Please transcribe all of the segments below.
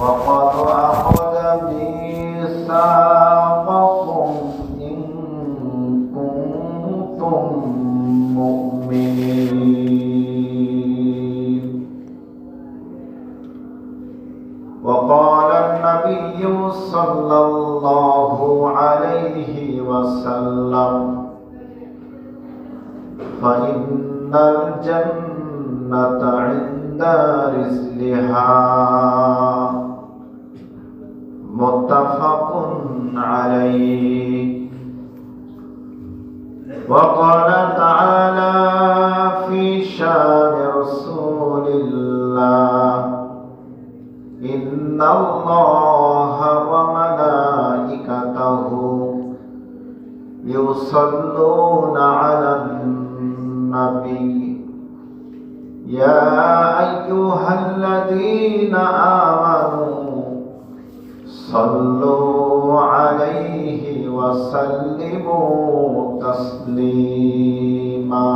وقد أخذ ميثاقكم إن كنتم مؤمنين وقال النبي صلى الله عليه وسلم فإن الجنة عند رجلها متفق عليه وقال تعالى في شان رسول الله إن الله وملائكته يصلون على النبي يا أيها الذين آمنوا صلوا عليه وسلموا تسليما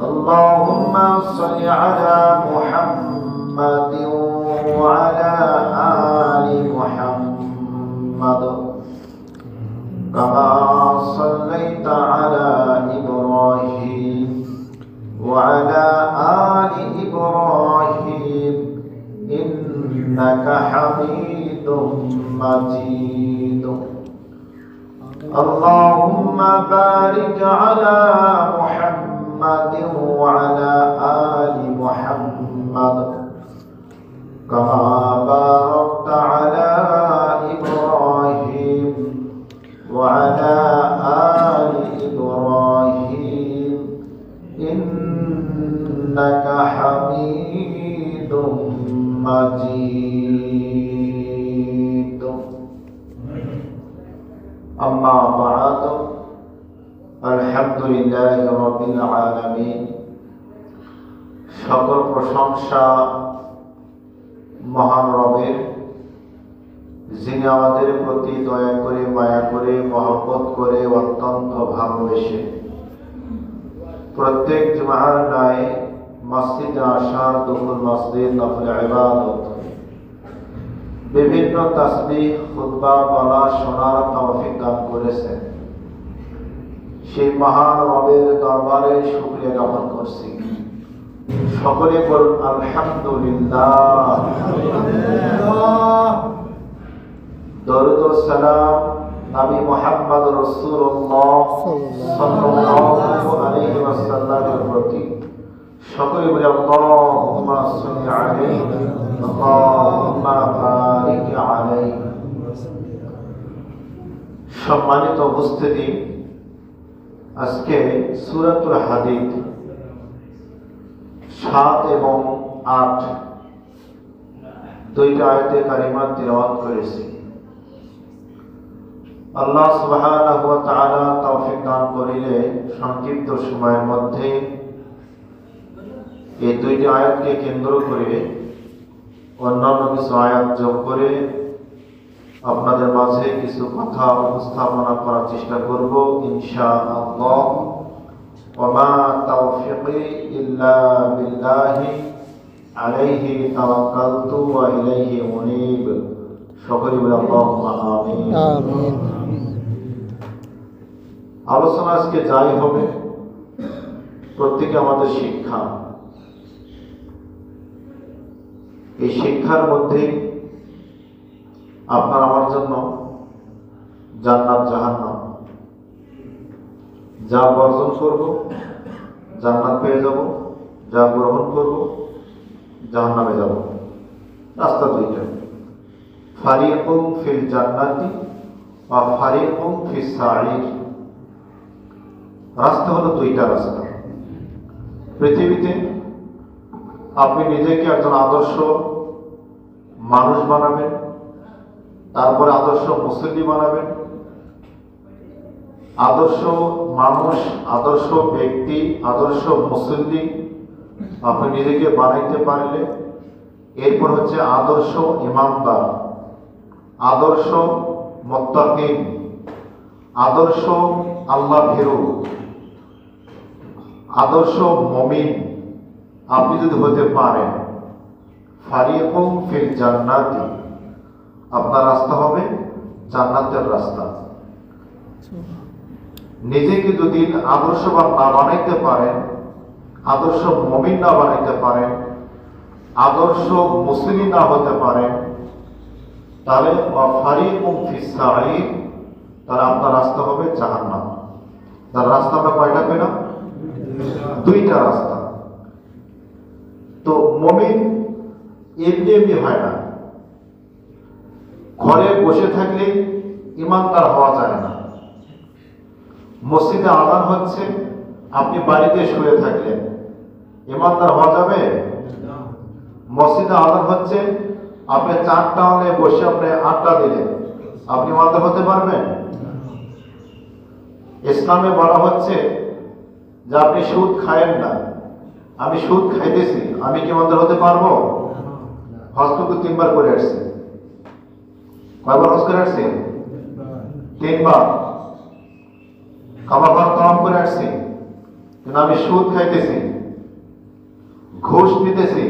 اللهم صل على محمد وعلى آل محمد كما صليت على إبراهيم وعلى آل إبراهيم إنك حميد مجيد اللهم بارك على محمد وعلى آل محمد كما باركت على إبراهيم وعلى آل إبراهيم إنك حميد مجيد أما بعد الحمد لله رب العالمين সকল প্রশংসা মহান রবের, যিনি আমাদের প্রতি দয়া করে, মায়া করে, মহব্বত করে, অত্যন্ত ভালোবেসে প্রত্যেক জুমার ন্যায় মসজিদে আসার, দুপুর মসজিদ নফল ইবাদত, বিভিন্ন তাসবিহ খুতবা বলা শোনার তৌফিক দান করেছেন। সেই মহান রবের দরবারে শুকরিয়া জ্ঞাপন করছি। সকলে বলুন আলহামদুলিল্লাহ। দরুদ ও সালাম নবী মুহাম্মদ রাসূলুল্লাহ সাল্লাল্লাহু আলাইহি ওয়াসাল্লামের প্রতি। সকলে বলি আল্লাহুম্মা সাল্লি আলাইহি আল্লাহুম্মা বারিক আলাইহি। সম্মানিত উপস্থিতি, আজকে সূরাতুল হাদীদ 7 এবং 8 দুইটা আয়াতে কারিমা তিলাওয়াত করেছি। আল্লাহ সুবহানাহু ওয়া তাআলা তৌফিক দান করিলে সংক্ষিপ্ত সময়ের মধ্যে এই দুইটি আয়াতকে কেন্দ্র করে অন্যান্য কিছু আয়াত যোগ করে আপনাদের মাঝে কিছু কথা উপস্থাপনা করার চেষ্টা করব ইনশাআল্লাহ। ওয়া তাওফিকি ইল্লা বিল্লাহি আলাইহি তাওয়াক্কালতু ওয়া ইলাইহি উনীব। সকলে বলি আল্লাহুম্মা আমিন। আমিন। আলোচনা আজকে যাই হবে, প্রত্যেকে আমাদের শিক্ষা। এই শিক্ষার মধ্যে আপনার আমার জন্য জান্নাত জাহান্নাম, যা বর্জন করব জান্নাত পেয়ে যাব, যা গ্রহণ করব জাহান্নামে যাব। রাস্তা দুইটা, ফারিকুম ফিল জান্নাতি ওয়া ফারিকুম ফিস সাঈর। রাস্তা হলো দুইটা রাস্তা। পৃথিবীতে আপনি নিজেকে একজন আদর্শ মানুষ বানাবেন, তারপরে আদর্শ মুসলিম বানাবেন। আদর্শ মানুষ, আদর্শ ব্যক্তি, আদর্শ মুসলিম আপনি নিজেকে বানাইতে পারলে এরপর হচ্ছে আদর্শ ইমানদার, আদর্শ মুত্তাকিন, আদর্শ আল্লাহ ভীরু, আদর্শ মুমিন আপনি যদি হতে পারেন, ফারিকুম ফিল জান্নাতি, আপনার রাস্তা হবে জান্নাতের রাস্তা। নিজেকে যদি আদর্শবান না বানাইতে পারেন, আদর্শ মুমিন না বানাইতে পারেন, আদর্শ মুসলিম না হতে পারেন, তাহলে ফারিকুম ফিস সাঈর, তাহলে আপনার রাস্তা হবে জাহান্নাম। তার রাস্তা আমরা কয়টা পেলাম? দুইটা রাস্তা। তো মুমিন এমনি এমনি হয় না, ঘরে বসে থাকলে ইমানদার হওয়া যায় না। মসজিদে আযান হচ্ছে, আপনি বাড়িতে শুয়ে থাকলেন, ইমানদার হওয়া যাবে? মসজিদে আযান হচ্ছে, আপনি চারটা হলে বসে আপনি আড্ডা দিলেন, আপনি ইমানদার হতে পারবেন? ইসলামে বলা হচ্ছে যে আপনি সুদ খায়েন না, আমি সুদ খাইতেছি, আমি কি ইমানদার হতে পারবো? হজ তো 3 বার করে আসছে। কয়বার হজ করে আসছে? 3 বার। কাবার তমাম করে আসছি, কিন্তু আমি সুদ খাইতেছি, ঘুষ নিতেছি,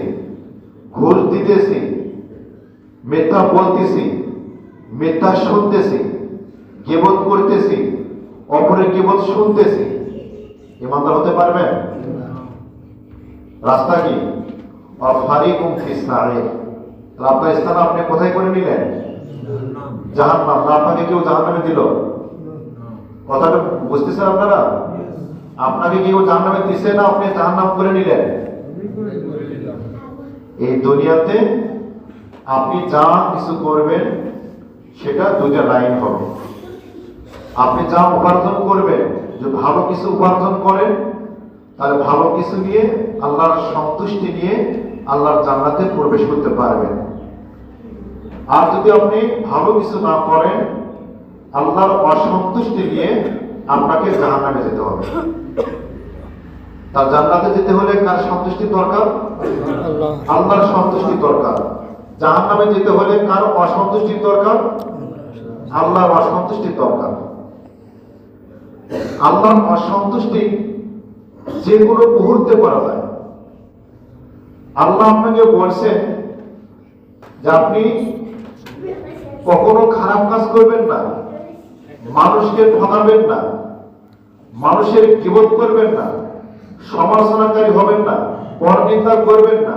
ঘুষ দিতেছি, মিথ্যা বলতেছি, মিথ্যা শুনতেছি, গীবত করতেছি, অপরের গীবত শুনতেছি, ইমানদার হতে পারবেন? রাস্তা কি? ফারিকুম ফিস সাঈর। আপনার স্থান আপনি কোথায় করে নিলেন? জাহান্নাম। না আপনাকে কেউ জাহান্নামে দিল? কথাটা বুঝতেছেন আপনারা? আপনাকে কেউ জাহান্নামে দিছে না, আপনি জাহান্নাম করে নিলেন? এই দুনিয়াতে আপনি যা কিছু করবেন সেটা দুইটা লাইন হবে। আপনি যা উপার্জন করবেন, যে ভালো কিছু উপার্জন করেন, তাহলে ভালো কিছু নিয়ে আল্লাহর সন্তুষ্টি নিয়ে আল্লাহর জান্নাতে প্রবেশ করতে পারবেন। আর যদি আপনি ভালো কিছু না করেন, আল্লাহর অসন্তুষ্টি নিয়ে আপনাকে জাহান্নামে যেতে হবে। তার জান্নাতে যেতে হলে কার সন্তুষ্টি দরকার? আল্লাহর সন্তুষ্টি দরকার। জাহান্নামে যেতে হলে কার অসন্তুষ্টি দরকার? আল্লাহর অসন্তুষ্টি দরকার। আল্লাহর অসন্তুষ্টি যে কোনো মুহূর্তে করা যায়। আল্লাহ আপনাকে বলছেন যে আপনি কখনো খারাপ কাজ করবেন না, মানুষকে ঠকাবেন না, মানুষের গীবত করবেন না, সমালোচনাকারী হবেন না, পরনিন্দা করবেন না।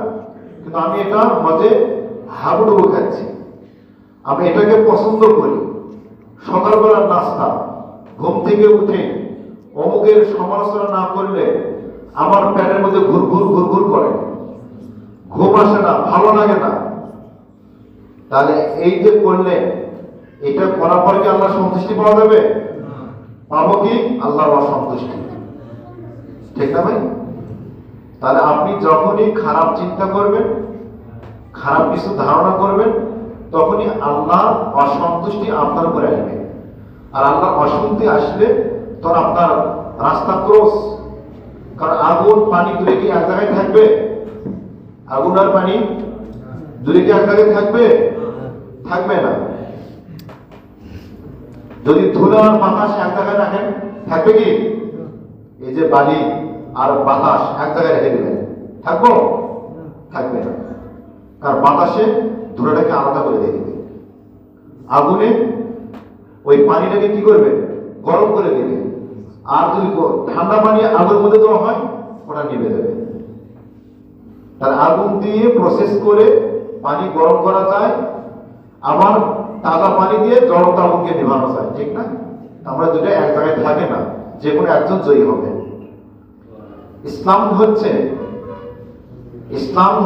কিন্তু আমি এটা মাঝে হাবুডুবু খাচ্ছি, আমি এটাকে পছন্দ করি। সকালবেলার নাস্তা, ঘুম থেকে উঠে অমুকের সমালোচনা না করলে আমার পেটের মধ্যে ঘুরঘুর ঘুরঘুর করে, ঘুম আসে না, ভালো লাগে না। তাহলে এই যে করলে, এটা করার পরে কি আল্লাহর সন্তুষ্টি পাওয়া যাবে? পাবো কি? আল্লাহর অসন্তুষ্টি। ঠিক না ভাই? তাহলে আপনি যখনই খারাপ চিন্তা করবেন, খারাপ কিছু ধারণা করবেন, তখনই আল্লাহর অসন্তুষ্টি আপনার উপরে আসবে। আর আল্লাহর অসন্তুষ্টি আসলে তখন আপনার রাস্তা ক্রস। কারণ আগুন পানি দূরে কি এক জায়গায় থাকবে? আগুন আর পানি দূরে কি এক জায়গায় থাকবে? থাকবে না। যদি ধুলো আর বাতাস এক জায়গায় রাখেন, থাকবে কি? এই যে বালি আর বাতাস এক জায়গায় রেখে দিবেন, থাকবো? থাকবে না। কারণ বাতাসে ধুলোটাকে আলাদা করে দিয়ে দিবে, আগুনে ওই পানিটাকে কি করবে? গরম করে দিবে। আর যদি ঠান্ডা পানি আগুনের মধ্যে দেওয়া হয়, ওটা নিভে যাবে। তার আগুন দিয়ে প্রসেস করে পানি গরম করা যায়, আবার তাজা পানি দিয়ে জ্বলন্ত আগুনকে নিভানো যায়। ঠিক না? আমরা দুটো এক জায়গায় থাকে না, যে কোনো একজন জয়ী হবে। ইসলাম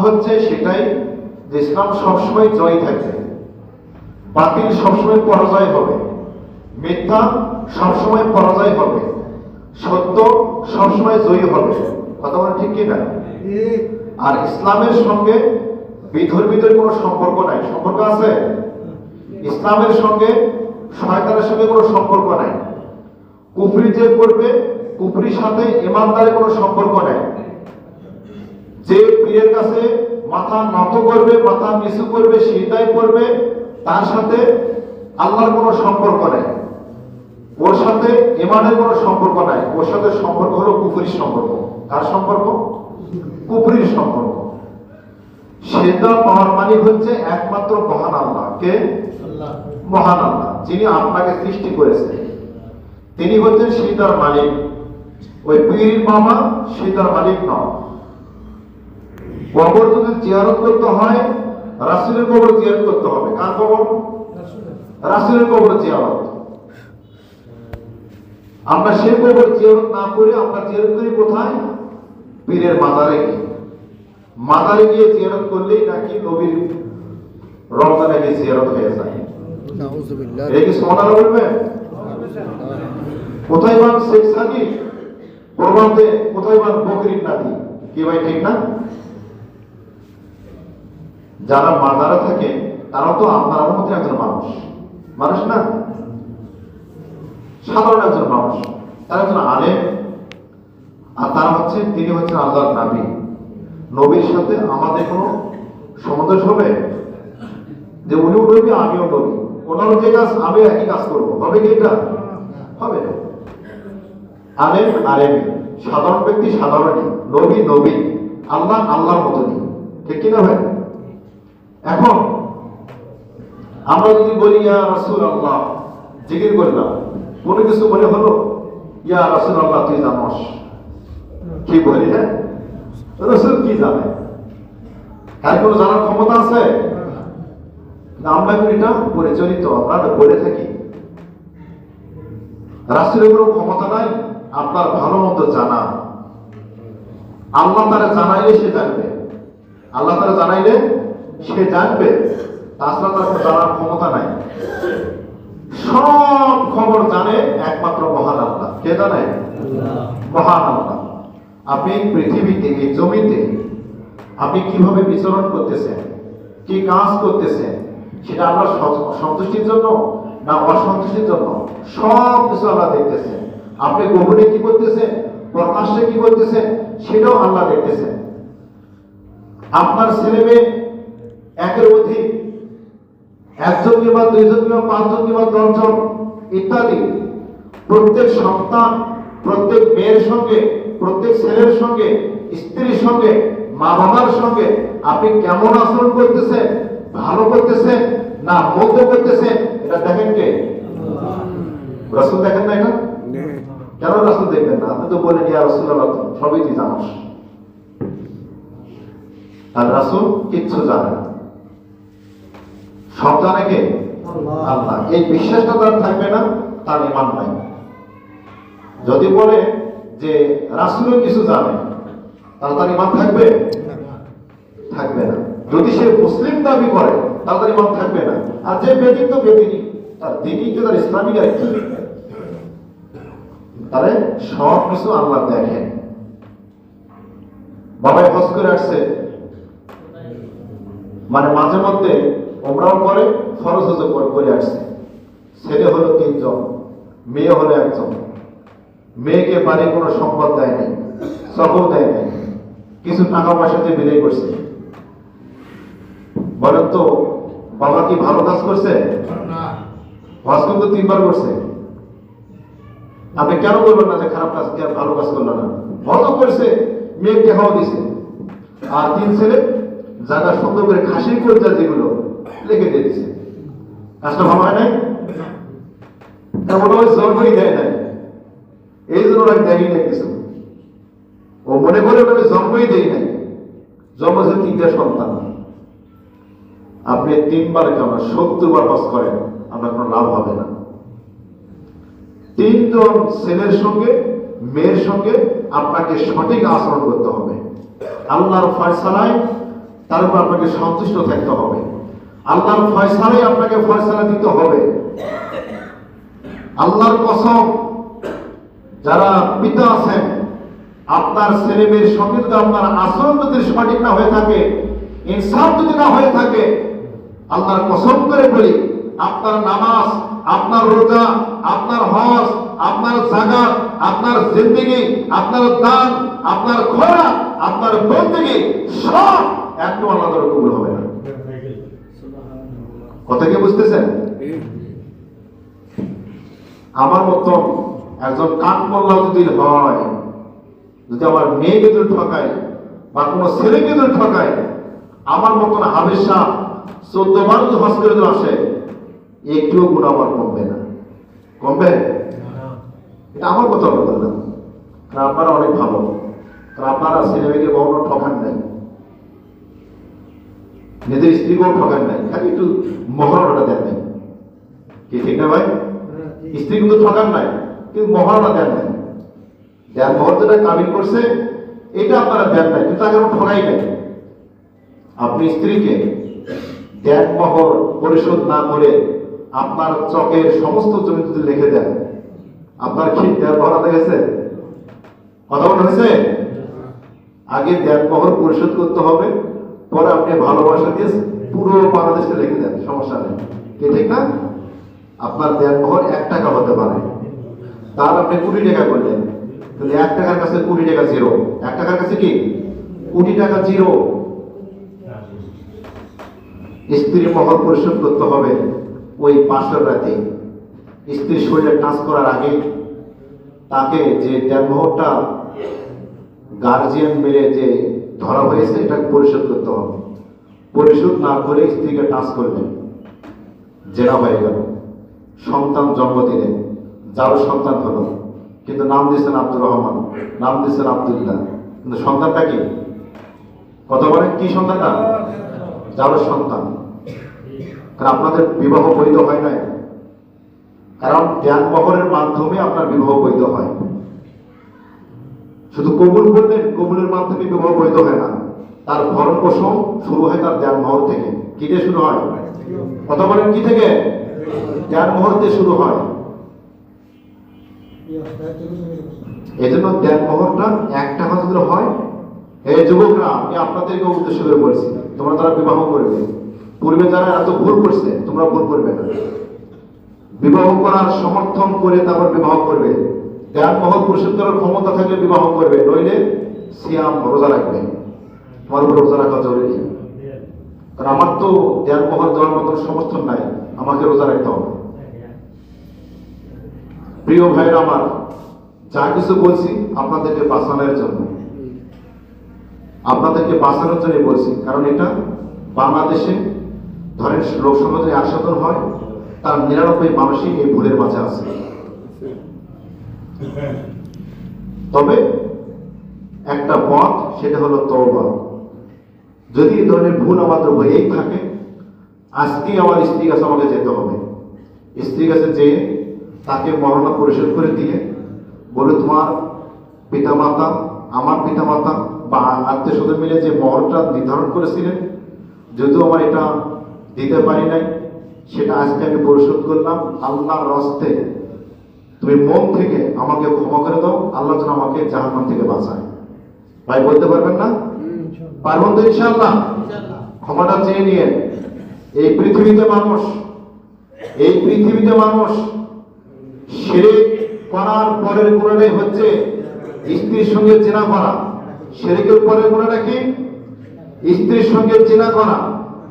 হচ্ছে সেটাই যে ইসলাম সবসময় জয়ী থাকে। বাতিল সবসময় পরাজয় হবে, মিথ্যা সবসময় পরাজয় হবে, সত্য সবসময় জয়ী হবে। কথা বলেন ঠিক কিনা? আর ইসলামের সঙ্গে বিধর্মীদের কোনো সম্পর্ক নাই। সম্পর্ক আছে? ইসলামের সঙ্গে শয়তানের সঙ্গে কোনো সম্পর্ক নাই। কুফরি যে করবে, কুফরির সাথে ইমানদারের কোনো সম্পর্ক নাই। যে পীরের কাছে মাথা নত করবে, মাথা নিচু করবে, সিজদায় করবে, তার সাথে আল্লাহর কোনো সম্পর্ক নাই। ওর সাথে ইমানের কোনো সম্পর্ক নাই। ওর সাথে সম্পর্ক হলো কুফরির সম্পর্ক। কার সম্পর্ক? কুফরির সম্পর্ক। সেজদা পাওয়ার মালিক হচ্ছে একমাত্র মহান আল্লাহ। কে? মহান আল্লাহ, যিনি আপনাকে সৃষ্টি করেছেন। তিনি হচ্ছেন সেজদার মালিক। ওই পীর বাবা সেজদার মালিক নয়। কবর যদি জিয়ারত করতে হয়, রাসূলের কবর জিয়ারত করতে হবে। কার কবর? রাসূলের কবর জিয়ারত। আমরা সেই কবর জিয়ারত না করে আমরা জিয়ারত করি কোথায়? পীরের মাজারে গিয়ে। মাজারে গিয়ে জিয়ারত করলেই নাকি নবীর রওজা গিয়ে জিয়ারত হয়ে যায়। নাউযুবিল্লাহ। এই কি সুবহানাল্লাহ বলবেন? কোথায় মান শেখ সাদি কোরবান দে, কোথায় মান বকরির নাতি? কি ভাই ঠিক না? যারা মাজারে থাকে তারাও তো আপনার মতো একজন মানুষ, মানুষ না? সাধারণ একজন মানুষ। তারা একজন আলেম, আর তারা হচ্ছে, তিনি হচ্ছেন আল্লাহর নবী। নবীর সাথে আমাদের কোনো সমাবেশ হবে যে উনিও নবী আমিও নবী, ওনারও যে কাজ আমি একই কাজ করবো, হবে কি? এটা হবে না। আলেম আলেমই, সাধারণ ব্যক্তি সাধারণই, নবী নবী, আল্লাহ আল্লাহর মতনই। ঠিক কিনা ভাই? এখন আমরা যদি বলি ইয়া রাসূলুল্লাহ, জিকির করলাম, কোনো কিছু মনে হলো, ইয়া রাসূলুল্লাহ তুই জানোস, কি বলি? হ্যাঁ, রাসূল কি জানে? কার কোনো জানার ক্ষমতা আছে? আমরা এটা পরিচালিত, আমরা বলে থাকি। রাসূলের কোনো ক্ষমতা নাই আপনার ভালো মন্দ জানা। আল্লাহ তারা জানাইলে সে জানবে, আল্লাহ তারা জানাইলে সে জানবে, তাছাড়া তার জানার ক্ষমতা নাই। সব খবর জানে একমাত্র মহান আল্লাহ। কে জানে? মহান আল্লাহ। আপনি পৃথিবীতে, এই জমিতে আপনি কিভাবে বিচরণ করতেছেন, কি কাজ করতেছেন, সেটা আল্লাহ সন্তুষ্টির জন্য না অসন্তুষ্টির জন্য, সব কিছু আল্লাহ দেখতেছেন। আপনি গোপনে কি করতেছেন, প্রকাশ্যে কি করতেছেন, সেটাও আল্লাহ দেখতেছেন। আপনার ছেলে মেয়ে একের অধিক, একজন কিংবা দুইজন কিংবা পাঁচজন কিংবা 10 জন ইত্যাদি, প্রত্যেক সন্তান, প্রত্যেক মেয়ের সঙ্গে, প্রত্যেক ছেলের সঙ্গে, স্ত্রীর সঙ্গে, মা বাবার সঙ্গে আপনি কেমন আচরণ করতেছেন, ভালো করতেছেন না মন্দ করতেছেন, এটা দেখেন কে? রাসূল দেখেন না? এটা কেন রাসূল দেখবেন না? আপনি তো বলেন ইয়া রাসূলুল্লাহ সবই তুই জানোস। আর রাসূল কিচ্ছু জানে না, সব জানে কে? আল্লাহ। এই বিশ্বাসটা তার থাকবে না, তার ঈমান নাই। যদি বলে যে রাসূলও কিছু জানে, তাহলে তার ঈমান থাকবে? থাকবে না। যদি সে মুসলিম দাবি করে, তাহলে তার ঈমান থাকবে না। আর যে বেদিন তো বেদিনী, তার দিনই তো তার ইসলামিক দায়িত্ব। তাহলে সব কিছু আল্লাহ দেখেন। বাবাই হজ করে আসছে, মানে মাঝে মধ্যে ওমরাও করে, ফরজ হজ করে আসছে। ছেলে হলো 3 জন, মেয়ে হলো 1 জন। মেয়েকে বাড়ি কোনো সম্পদ দেয় নাই, সবও দেয় নাই, কিছু টাকা পয়সা দিয়ে বিদায় করছে। বলেন তো বাবা কি ভালো কাজ করছে? হজ কিন্তু 3 বার করছে। আপনি কেন বলবেন না যে খারাপ কাজ, ভালো কাজ করলো না? হজও করছে, মেয়ে টাকাও দিছে, আর 3 ছেলে জায়গা সুন্দর করে খাসির কর্জা যেগুলো লিখে দিয়ে দিছে। কাজটা ভালো হয় নাই? তেমন ওই জন্মই দেয় নাই, এই জন্য ওরা দেয়ই না কিছু। ও মনে করে ওটা জন্মই দেয় নাই, জন্ম হচ্ছে 3টা সন্তান। আপনি 3 বার কেন 70 বার হজ করেন, আপনার কোনো লাভ হবে না। 3 জন ছেলের সঙ্গে মেয়ের সঙ্গে আপনাকে সঠিক আচরণ করতে হবে। আল্লাহর ফয়সালায় তার উপর আপনাকে সন্তুষ্ট থাকতে হবে। আল্লাহর ফয়সালায় আপনাকে ফয়সালা দিতে হবে। আল্লাহর কসম, যারা পিতা আছেন, আপনার ছেলে মেয়ের সঙ্গে যদি আপনার আচরণ যদি সঠিক না হয়ে থাকে, ইনসাফ যদি না হয়ে থাকে, আল্লাহর কসম করে বলি, আপনার নামাজ, আপনার রোজা, আপনার হজ, আপনার যাকাত, আপনার জিন্দেগি, আপনার দান, আপনার খয়রাত, আপনার বন্দেগি সব একটু আল্লাহ দ্বারা কবুল হবে না। কথা কি বুঝতেছেন? আমার মতো একজন কান মোল্লা যদি হয়, যদি আমার মেয়েকে যদি ঠকায় বা কোনো ছেলেকে যদি ঠকায়, আমার মতন হাবেশা 14 বার যদি হজ করে আসে একটুও গুণ আমার কমবে না। কমবে? এটা আমার কথা বললাম, কারণ আপনারা অনেক ভালো, কারণ আপনারা ছেলেমেয়েকে কখনো ঠকান নাই, নিজের স্ত্রীকেও ঠকান নাই, খালি একটু মহারণাটা দেন নাই। কি ঠিক না ভাই? স্ত্রী কিন্তু ঠকান নাই, কিন্তু মহারণা দেন নাই। দেন মহর যেটা কাবিল করছে এটা আপনারা দেন নাই, কিন্তু তাকে ঠকাই নাই। আপনি স্ত্রীকে দেন মহর পরিশোধ না করে আপনার চকের সমস্ত জমি যদি লিখে দেন, আপনার কি দেন মহর আদায় গেছে? কথা বলা হয়েছে? আগে দেন মহর পরিশোধ করতে হবে, পরে আপনি ভালোবাসা দিয়ে পুরো বাংলাদেশে লিখে দেন, সমস্যা নেই। কি ঠিক না? আপনার দেন মহর 1 টাকা হতে পারে, তার আপনি 20 টাকা করলেন, তাহলে 1 টাকার কাছে 20 টাকা জিরো, 1 টাকার কাছে কি 20 টাকা জিরো। স্ত্রীর মহর পরিশোধ করতে হবে ওই 5 রাতে, স্ত্রীর শরীরে টাচ করার আগে তাকে যে দেনমোহরটা গার্জিয়ান মেরে যে ধরা হয়েছে এটা পরিশোধ করতে হবে। পরিশোধ না করে স্ত্রীকে টাচ করলেন, জেনা হয়ে গেল, সন্তান জন্ম দিলেন, যার সন্তান হলো, কিন্তু নাম দিয়েছেন আব্দুর রহমান, নাম দিয়েছেন আব্দুল্লাহ, কিন্তু সন্তানটা কি? কথা বলেন, কি সন্তানটা? যার সন্তান। কারণ আপনাদের বিবাহ বৈধ হয় নাই, কারণ জ্ঞান মহরের মাধ্যমে আপনার বিবাহ বৈধ হয়। শুধু কবুল করলেন, কবুলের মাধ্যমে বিবাহ বৈধ হয় না, তার ভরণ পোষণ শুরু হয় তার জ্ঞান মহর থেকে। কি দিয়ে শুরু হয়? কথা বলেন, কি থেকে? জ্ঞান মহর দিয়ে শুরু হয়। এই জন্য জ্ঞান মহরটা 1 টাকা যদি হয়, এই যুবকরা আমি আপনাদেরকে উদ্দেশ্য করে বলছি, তোমরা যারা বিবাহ করবে, পূর্বে যারা এত ভুল করছে তোমরা ভুল করবে না। বিবাহ করার সমর্থন করে তারপর বিবাহ করবে, জ্ঞান মহর পরিশোধ করার ক্ষমতা থাকলে বিবাহ করবে, নইলে সিয়াম রোজা রাখবে। তোমার উপর রোজা রাখা জরুরি, কারণ আমার তো জ্ঞান মহর দেওয়ার মতো সমর্থন নাই, আমাকে রোজা রাখতে হবে। প্রিয় ভাইরা আমার, যা কিছু বলছি আপনাদেরকে বাঁচানোর জন্য, আপনাদেরকে বাঁচানোর জন্য বলছি। কারণ এটা বাংলাদেশে ধরেন লোক সমাজে 100 জন হয়, তার 99 মানুষই এই ভুলের মাঝে আছে। তবে একটা পথ, সেটা হলো তওবা। যদি এই ধরনের ভুল আমাদের হয়েই থাকে, আজকে আমার স্ত্রীর কাছে আমাকে যেতে হবে, স্ত্রীর কাছে যেয়ে তাকে মরণা পরিশোধ করে দিয়ে বলে, তোমার পিতামাতা, আমার পিতামাতা বা আত্মীয় স্বজন মিলে যে মহরটা নির্ধারণ করেছিলেন, যদিও আমার এটা দিতে পারি নাই, সেটা আজকে আমি পরিশোধ করলাম। আল্লাহর রাস্তে তুমি মন থেকে আমাকে ক্ষমা করে দাও, আল্লাহ যেন আমাকে জাহান্নাম থেকে বাঁচায়। ভাই বলতে পারবেন না? পারবেন তো ইনশাআল্লাহ? ক্ষমাটা চেয়ে নিয়ে। এই পৃথিবীতে মানুষ শিরক করার পরের গুণাটাই হচ্ছে স্ত্রীর সঙ্গে জিনা করা। শিরকের পরের গুণাটা কি? স্ত্রীর সঙ্গে জিনা করা।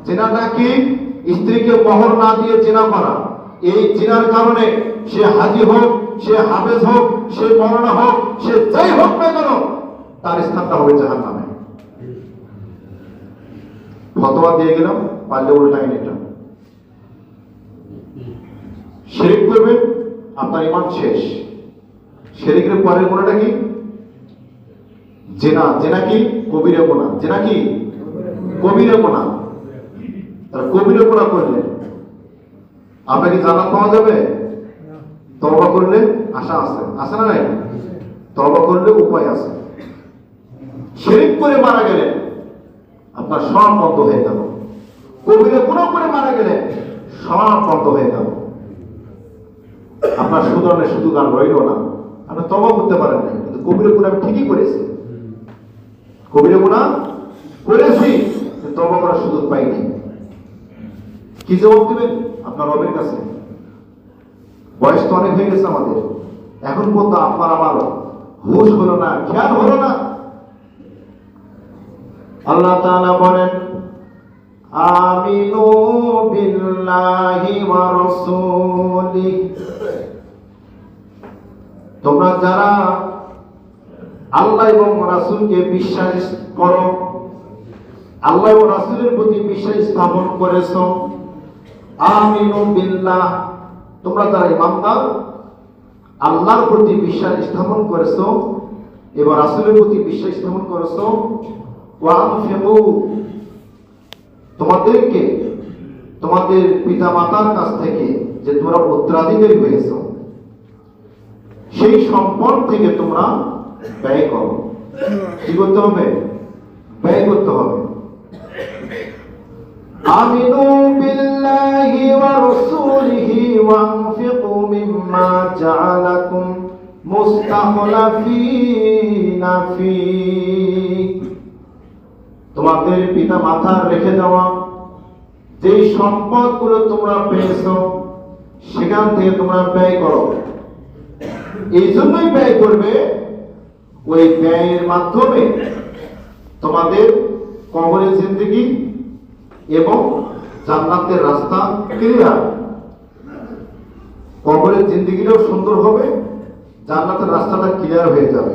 জিনাটা কি? স্ত্রীকে মোহর না দিয়ে জিনা করা। এই জিনার কারণে সে হাজি হোক, সে হাফেজ হোক, সে মওলানা হোক, সে যাই হোক না কেন, তার স্থানটা হবে জাহান্নামে। ফতোয়া দিয়ে গেলাম, পারলে উল্টাই নিলাম। শিরক করবেন, আপনার ঈমান শেষ। শিরকের পরের গুনাহটা কি? জিনা। জিনা কি? কবিরা গুনাহ। জিনা কি? কবিরা গুনাহ। তার কবিরা গুনাহ করলে আপনাকে জান্নাত পাওয়া যাবে? তওবা করলে আশা আছে, আছে না নাই? তওবা করলে উপায় আছে। শিরক করে মারা গেলে আপনার সব বন্ধ হয়ে গেল। কবিরা গুনাহ করে মারা গেলে সব বন্ধ হয়ে গেল। আপনার সুতরাং শুধু গান রইল না, আপনি তওবা করতে পারেন না, কিন্তু কবিরা গুনাহ আমি ঠিকই করেছি, কবিরা গুনাহ করেছি, তওবা করার সুযোগ পাইনি। কি জবাব দিবেন আপনার রবের কাছে? বয়স তো অনেক হয়ে গেছে আমাদের, এখন পর্যন্ত আপনার আমার হুঁশ হলো না, খেয়াল হলো না। আল্লাহ তাআলা বলেন, আমিনু বিল্লাহি ওয়া রাসূলিহি, তোমরা যারা আল্লাহ এবং রাসূলকে বিশ্বাস করো, আল্লাহ ও রাসূলের প্রতি বিশ্বাস স্থাপন করেছো। আমিনু বিল্লাহ, তোমরা যারা ঈমানদার আল্লাহর প্রতি বিশ্বাস স্থাপন করেছো এবং রাসূলের প্রতি বিশ্বাস স্থাপন করেছো। ওয়া আনফিকু, তোমাদেরকে তোমাদের পিতা মাতার কাছ থেকে যে তোমরা উত্তরাধিকারী হয়েছো সেই সম্পদ থেকে তোমরা ব্যয় করো। কি করতে হবে? ব্যয় করতে হবে। আমিনু বিল্লাহি ওয়া রাসূলিহি ওয়ানফিকু মিম্মা জাআলাকুম মুস্তাখলাফিনা ফি, তোমাদের পিতা মাতার রেখে দেওয়া যেই সম্পদগুলো তোমরা পেয়েছো সেখান থেকে তোমরা ব্যয় করো। এই জন্যই ব্যয় করবে, ওই ব্যয়ের মাধ্যমে তোমাদের কবরের জিন্দেগি এবং জান্নাতের রাস্তা ক্লিয়ার। কবরের জিন্দেগিটাও সুন্দর হবে, জান্নাতের রাস্তাটা ক্লিয়ার হয়ে যাবে।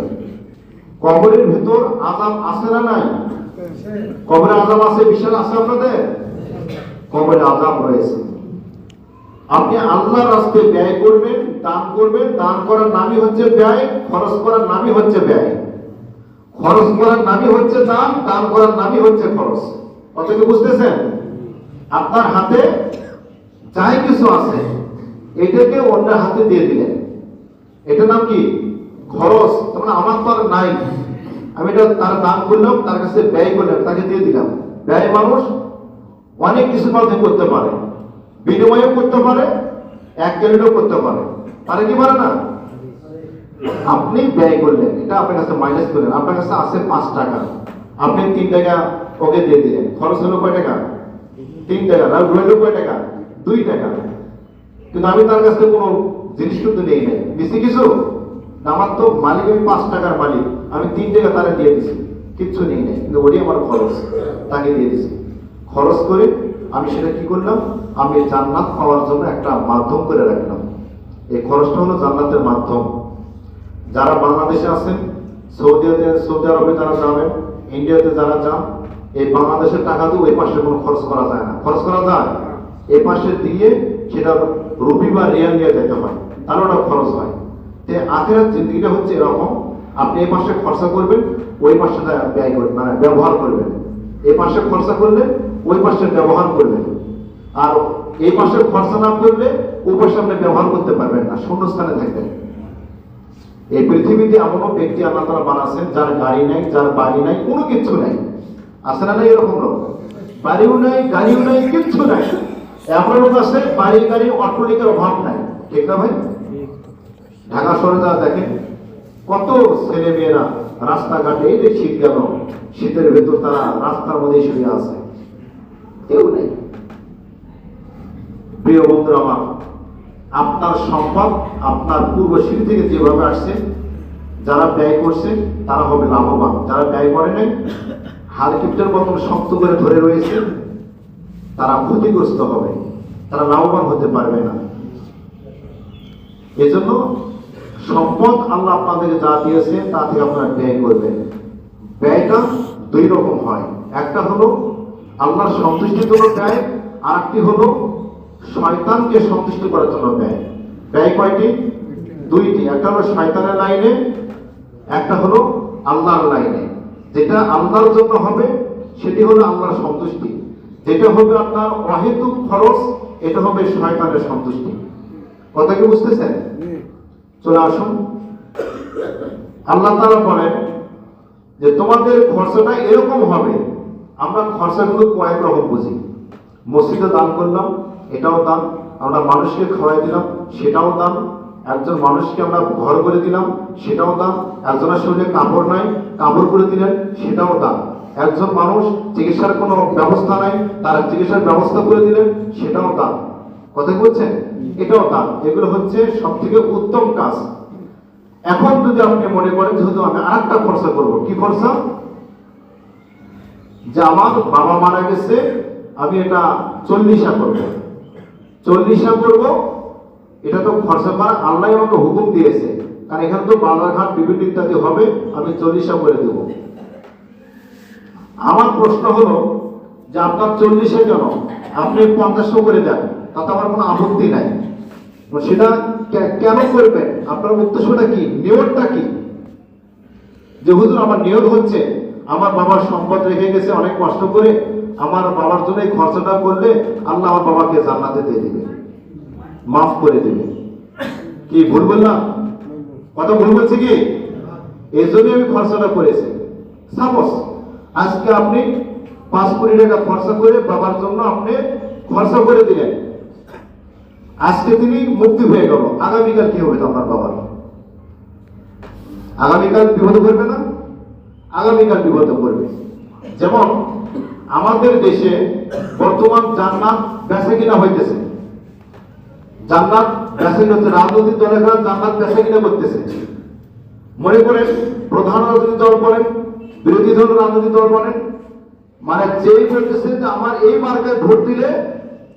কবরের ভিতর আযাব আছে না নাই? কবরে আযাব আছে, বিশ্বাস আছে আপনাদের? কবরে আযাব রয়েছে। আপনি আল্লাহর রাস্তায় ব্যয় করবেন, দান করবেন। দান করার নামই হচ্ছে ব্যয়, খরচ করার নামই হচ্ছে ব্যয়। খরচ করার নামই হচ্ছে দান, দান করার নামই হচ্ছে খরচ। কথা কি বুঝতেছেন? আপনার হাতে যাই কিছু আছে এটাকে অন্যের হাতে দিয়ে দিলেন, এটা নাম কি? খরচ। মানে আমার তো আর নাই, আমি এটা তার দান করলাম, তার কাছে ব্যয় করলাম, তাকে দিয়ে দিলাম। ব্যয় মানুষ অনেক কিছু মধ্যে করতে পারে, বিনিময়ে করতে পারে, এক ক্যালিডও করতে পারে, তারা কি পারে না? আপনি ব্যয় করলেন, এটা আপনার কাছে মাইনাস করলেন। আপনার কাছে আছে 5 টাকা, আপনি 3 টাকা ওকে দিয়ে দিলেন, খরচ হলো কয় টাকা? 3 টাকা। আর রইল কয় টাকা? 2 টাকা। কিন্তু আমি তার কাছে কোনো জিনিস কিন্তু নেই নাই, বেশি কিছু আমার তো মালিক, আমি 5 টাকার মালিক, আমি 3 টাকা তারা দিয়ে দিছি, কিচ্ছু নেই নাই, কিন্তু ওটাই আমার খরচ, তাকে দিয়ে দিছি। খরচ করে আমি সেটা কি করলাম? আমি জান্নাত পাওয়ার জন্য একটা মাধ্যম করে রাখলাম। এই খরচটা হলো জান্নাতের মাধ্যম। যারা বাংলাদেশে আছেন, সৌদি আরবে যারা যাবেন, ইন্ডিয়াতে যারা যান, এই বাংলাদেশের টাকা দিয়ে ওই পাশে কোনো খরচ করা যায় না। খরচ করা যায় এই পাশে দিয়ে সেটা রুপি বা রিয়াল নিয়ে যেতে হয়, তাহলে ওটা খরচ হয়। তো আখেরাত জিন্দেগিটা হচ্ছে এরকম, আপনি এই পাশে খরচা করবেন, ওই পাশে ব্যয় করবেন, মানে ব্যবহার করবেন। এই পাশে খরচা করলে ওই পাশে ব্যবহার করবেন, আর এই পাশে খরচা না করলে ওই পাশে আপনি ব্যবহার করতে পারবেন না, শূন্যস্থানে থাকবেন। এই পৃথিবীতে এমন ব্যক্তি আল্লাহ তাআলা বানাচ্ছেন যার গাড়ি নাই, যার বাড়ি নাই, কোনো কিছু নাই। আছে না? এরকম লোক, বাড়িও নাই, গাড়িও নাই, কিচ্ছু নাই। এমন লোক আছে বাড়ি গাড়ি অটোরিকার অভাব নাই, ঠিক না ভাই? ঢাকা শহরে যা দেখেন কত ছেলে মেয়েরা রাস্তাঘাটে, এই যে শীত গেল, শীতের ভেতর তারা রাস্তার মধ্যে শুয়ে আছে, কেউ নেই। প্রিয় বন্ধুরা আমার, আপনার সম্পদ আপনার পূর্বসূরি থেকে যেভাবে আসছে, যারা ব্যয় করছে তারা হবে লাভবান, যারা ব্যয় করে নাই, হালকিপ্টের মতন শক্ত করে ধরে রয়েছে, তারা ক্ষতিগ্রস্ত হবে, তারা লাভবান হতে পারবে না। এজন্য সম্পদ আল্লাহ আপনাদেরকে যা দিয়েছে তা থেকে আপনারা ব্যয় করবেন। ব্যয়টা 2 রকম হয়, একটা হলো আল্লাহর সন্তুষ্টির জন্য ব্যয়, আর একটি হলো শয়তানকে সন্তুষ্ট করার জন্য ব্যয়। ব্যয় কয়টি? 2টি। একটা হলো শয়তানের লাইনে, একটা হলো আল্লাহর লাইনে। যেটা আল্লাহর জন্য হবে সেটি হলো আল্লাহর সন্তুষ্টি, যেটা হবে আপনার অহেতুক খরচ এটা হবে শয়তানের সন্তুষ্টি। কথা কি বুঝতেছেন? চলে আসুন, আল্লাহ তাআলা বলেন যে তোমাদের খরচাটা এরকম হবে। আমরা খরচাগুলো কয়েক রকম বুঝি। মসজিদে দান করলাম, এটাও দান। আমরা মানুষকে খাওয়াই দিলাম, সেটাও দান। একজন মানুষকে আমরা ঘর করে দিলাম, সেটাও দান। একজনের শরীরে কাপড় নাই, কাপড় করে দিলেন, সেটাও দান। একজন মানুষ চিকিৎসার কোনো ব্যবস্থা নাই, তার চিকিৎসার ব্যবস্থা করে দিলেন, সেটাও দান। কথা বলছেন? এটাও দান। এগুলো হচ্ছে সব থেকে উত্তম কাজ। এখন যদি আপনি মনে করেন যেহেতু আমি আরেকটা খরচা করবো, কি খরচা? যে আমার বাবা মারা গেছে, আমি এটা 40 করবো, 40 করবো, এটা তো খরচা করা আল্লাহ আমাকে হুকুম দিয়েছে, কারণ এখানে তো বাজারঘাট বিভিন্ন ইত্যাদি হবে, আমি 40 করে দেব। আমার প্রশ্ন হলো যে আপনার 40-এ কেন, আপনি 50 করে দেন, তাতে আমার কোনো আপত্তি নাই। সেটা কেন করবেন? আপনার উদ্দেশ্যটা কি, নিয়তটা কি? যে হুজুর আমার নিয়ত হচ্ছে আমার বাবার সম্পদ রেখে গেছে অনেক কষ্ট করে, আমার বাবার জন্য এই খরচাটা করলে আল্লাহ আমার বাবাকে জান্নাতে দিয়ে দিবে, মাফ করে দিবে। কি ভুল বললাম? কথা ভুল বলছে কি? এই জন্যই আমি খরচাটা করেছি। সাপোজ আজকে আপনি 5 কোটি টাকা খরচা করে বাবার জন্য আপনি খরচা করে দিলেন, আজকে তিনি মুক্তি হয়ে গেল, আগামীকাল কি হবে আপনার বাবার? আগামীকাল বিপদে পড়বে না? আগামীকাল বিপদে পড়বে। যেমন আমাদের দেশে বর্তমান জান্নাত বেচা কিনা হইতেছে, জান্নাত বেচা কিনা হচ্ছে, রাজনৈতিক দলেরা জান্নাত বেচা কিনা করতেছে। মনে করেন প্রধান রাজনৈতিক দল বলেন, বিরোধী দল রাজনৈতিক দল বলেন, মানে যেই বলতেছে যে আমার এই মার্কায় ভোট দিলে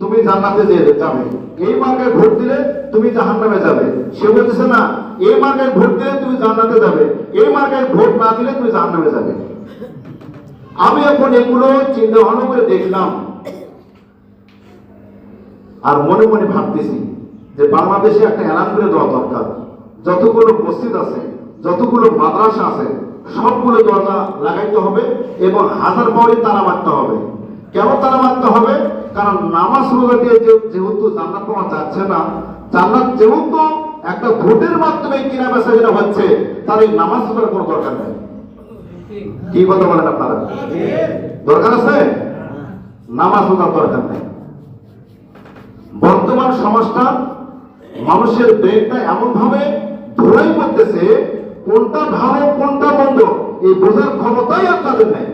তুমি জান্নাতে যাবে, এই মার্কায় ভোট দিলে তুমি জাহান্নামে যাবে। সে বলতেছে না, এই মার্কায় ভোট দিলে তুমি জান্নাতে যাবে, এই মার্কায় ভোট না দিলে তুমি জাহান্নামে যাবে। আমি এখন এগুলো চিন্তা ভাবনা করে দেখলাম, আর মনে মনে ভাবতেছি যে বাংলাদেশে একটা এলান করে দেওয়া দরকার। যতগুলো মসজিদ আছে, যতগুলো মাদ্রাসা আছে, সবগুলো দরজা লাগাইতে হবে এবং হাজার পাওয়ারে তালা মারতে হবে। কেন তালা মারতে হবে? কারণ নামাজ রোজা দিয়ে যেহেতু জান্নাত পাওয়া যাচ্ছে না, জান্নাত যেহেতু একটা ভোটের মাধ্যমে কিনা বেচা কিনা হচ্ছে, তার এই নামাজ রোজার কোনো দরকার নেই। কি কথা বলেন আপনারা? দরকার আছে? নামাজ রোজার দরকার নেই। বর্তমান সমাজটা, মানুষের ব্রেনটা এমন ভাবে ধরাই পড়তেছে, কোনটা ভালো কোনটা মন্দ এই বোঝার ক্ষমতাই আপনাদের নেই।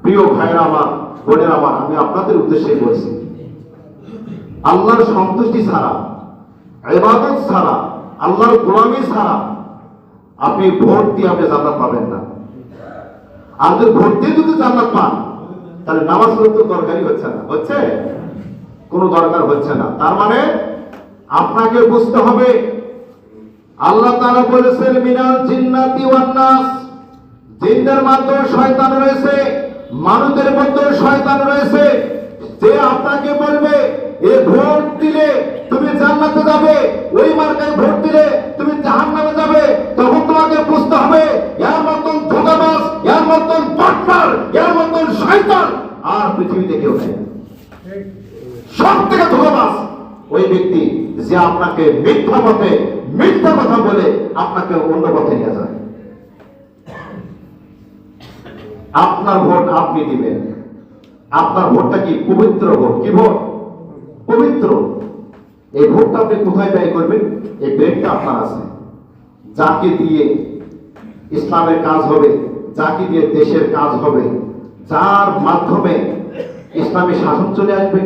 প্রিয় ভাইরা আমার, বোনেরা আমার, আমি আপনাদের উদ্দেশ্যে বলছি, আল্লাহর সন্তুষ্টি ছাড়া, ইবাদত ছাড়া, আল্লাহর গোলামি ছাড়া আপনি ভোট দিয়ে আপনি জান্নাত পাবেন না। আর যদি ভোট দিয়ে যদি জান্নাত পান, তাহলে নামাজ পড়তে তো দরকারই হচ্ছে না, হচ্ছে কোনো দরকার হচ্ছে না। তার মানে আপনাকে বুঝতে হবে, আল্লাহ তাআলা বলেছেন মিনাল জিন্নাতি ওয়ান নাস, জিনদের মধ্যে শয়তান রয়েছে, মানুষদের মধ্যে শয়তান রয়েছে। যে আপনাকে বলবে এ ভোট দিলে তুমি জান্নাতে যাবে, ওই মার্কায় ভোট দিলে তুমি জাহান্নামে যাবে, তখন তোমাকে বুঝতে হবে এর মতন ধোঁকাবাজ, এর মতন বাটপার, এর মতন শয়তান আর পৃথিবীতে কেউ নেই। সব থেকে ধোঁকাবাজ ওই ব্যক্তি যে আপনাকে মিথ্যা পথে, মিথ্যা কথা বলে আপনাকে অন্য পথে নিয়ে যায়। আপনার ভোট আপনি দিবেন। আপনার ভোটটা কি? পবিত্র ভোট। কি ভোট? পবিত্র। এই ভোটটা আপনি কোথায় ব্যয় করবেন? এই ব্রেনটা আপনার আছে। যাকে দিয়ে ইসলামের কাজ হবে, যাকে দিয়ে দেশের কাজ হবে, যার মাধ্যমে ইসলামী শাসন চলে আসবে,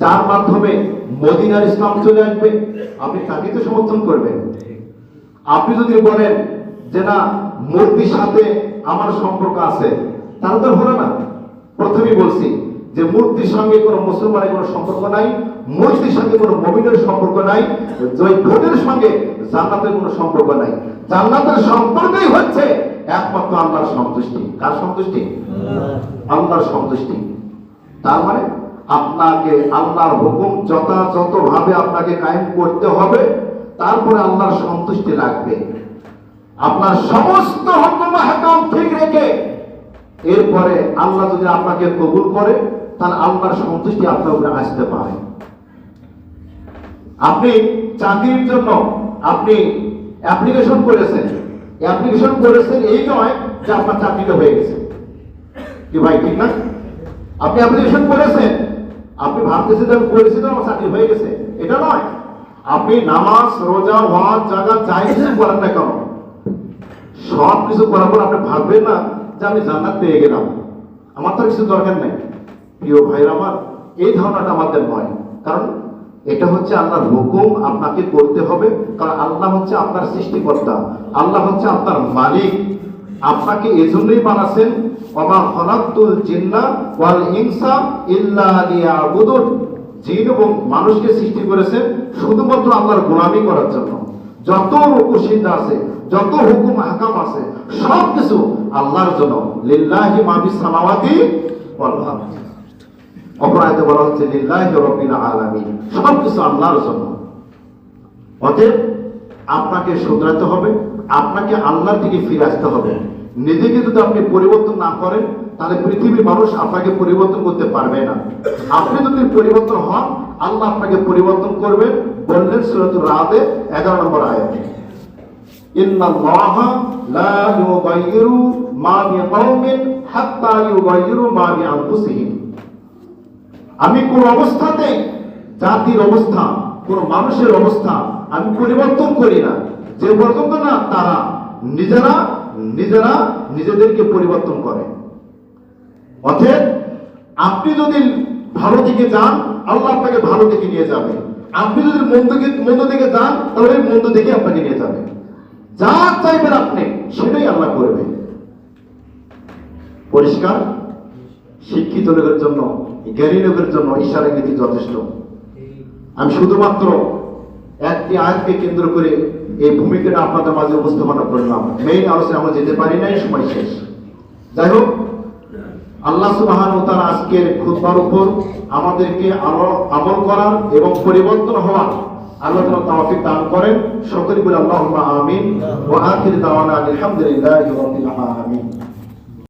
যার মাধ্যমে মদিনার ইসলাম চলে আসবে, আপনি তাকে তো সমর্থন করবেন। আপনি যদি বলেন যে না, মূর্তির সাথে আমার সম্পর্ক আছে, তাহলে তো হলো না। প্রথমেই বলছি যে মূর্তির সঙ্গে কোনো মুসলমানের কোনো সম্পর্ক নাই, মূর্তির সঙ্গে কোনো মুমিনের সম্পর্ক নাই, ওই ভোটের সঙ্গে জান্নাতের কোনো সম্পর্ক নাই। জান্নাতের সম্পর্কই হচ্ছে একমাত্র আল্লাহর সন্তুষ্টি। কার সন্তুষ্টি? আল্লাহর সন্তুষ্টি। তার মানে আপনাকে আল্লাহর হুকুম যথাযথভাবে আপনাকে কায়েম করতে হবে, তারপরে আল্লাহর সন্তুষ্টি লাগবে। আপনার সমস্ত হুকুম হাকাম ঠিক রেখে এরপরে আল্লাহ যদি আপনাকে কবুল করে, তাহলে আল্লাহর সন্তুষ্টি আপনার উপরে আসতে পারে। আপনি চাকরির জন্য আপনি অ্যাপ্লিকেশন করেছেন, এই নয় যে আপনার চাকরিটা হয়ে গেছে। কি ভাই, ঠিক না? আপনি অ্যাপ্লিকেশন করেছেন, আপনি ভাবতেছেন যে আমি করেছি তো আমার চাকরি হয়ে গেছে, এটা নয়। আপনি নামাজ, রোজা, হজ, জাকাত যাই কিছু করেন না কেন, সব কিছু করার পর আপনি ভাববেন না যে আমি জান্নাত পেয়ে গেলাম, আমার তো কিছু দরকার নেই। প্রিয় ভাইরা আমার, এই ধারণাটা আমাদের নয়। কারণ এটা হচ্ছে আল্লাহর হুকুম, আপনাকে করতে হবে। কারণ আল্লাহ হচ্ছে আপনার সৃষ্টিকর্তা, আল্লাহ হচ্ছে আপনার মালিক। আপনাকে এজন্যই বানাচ্ছেন, ওমা খলাকতুল জিন্না ওয়াল ইনসা ইল্লা লিয়াবুদুন। জিন এবং মানুষকে সৃষ্টি করেছেন শুধুমাত্র আল্লাহর গোলামি করার জন্য। যত রুকুসিদ্ধা আছে, যত হুকুম হাকাম আছে, সব কিছু আল্লাহর জন্য। লিল্লাহি মা ফিস সামাওয়াতি ওয়াল আরদ। অপর আয়াতে বলা হচ্ছে লিল্লাহি রাব্বিল আলামিন, সব কিছু আল্লাহর জন্য। অতএব আপনাকে শুধরাতে হবে, আপনাকে আল্লাহর দিকে ফিরে আসতে হবে। নিজেকে যদি আপনি পরিবর্তন না করেন, তাহলে পৃথিবীর মানুষ আপনাকে পরিবর্তন করতে পারবে না। আপনি যদি পরিবর্তন হন, আল্লাহ আপনাকে পরিবর্তন করবেন। বললেন সূরাতুর রাদে 11 নম্বর আয়াতে, ইন্নাল্লাহা লা ইউগাইয়িরু মা বিকাওমিন হাত্তা ইউগাইয়িরু মা বিআনফুসিহিম। আমি কোন অবস্থাতেই জাতির অবস্থা, কোন মানুষের অবস্থা আমি পরিবর্তন করি না, যে পর্যন্ত না তারা নিজেরা নিজেদেরকে পরিবর্তন করে। অতএব আপনি যদি ভালো দিকে যান, আল্লাহ আপনাকে ভালো দিকে নিয়ে যাবে। আপনি যদি মন্দ দিকে যান, তাহলে মন্দ দিকে আপনাকে নিয়ে যাবে। যা চাইবেন আপনি, সেটাই আল্লাহ করবে। পরিষ্কার? শিক্ষিত লোকের জন্য, জ্ঞানী লোকের জন্য ইশারা নীতি যথেষ্ট। আমি শুধুমাত্র একটি আয়াতকে কেন্দ্র করে এই ভূমিকাটা আপনাদের মাঝে উপস্থাপনা করলাম। মেইন আলোচনা আমরা যেতে পারি নাই, সময় শেষ। যাই হোক, আল্লাহ সুবহানাহু ওয়া তাআলা আজকের খুতবার উপর আমাদেরকে আমল করার এবং পরিবর্তন হওয়ার আল্লাহ তাআলা তৌফিক দান করেন। সকলে বলে আল্লাহুম্মা আমিন। ওয়া আখির দাওয়ানা আলহামদুলিল্লাহি রাব্বিল আলামিন।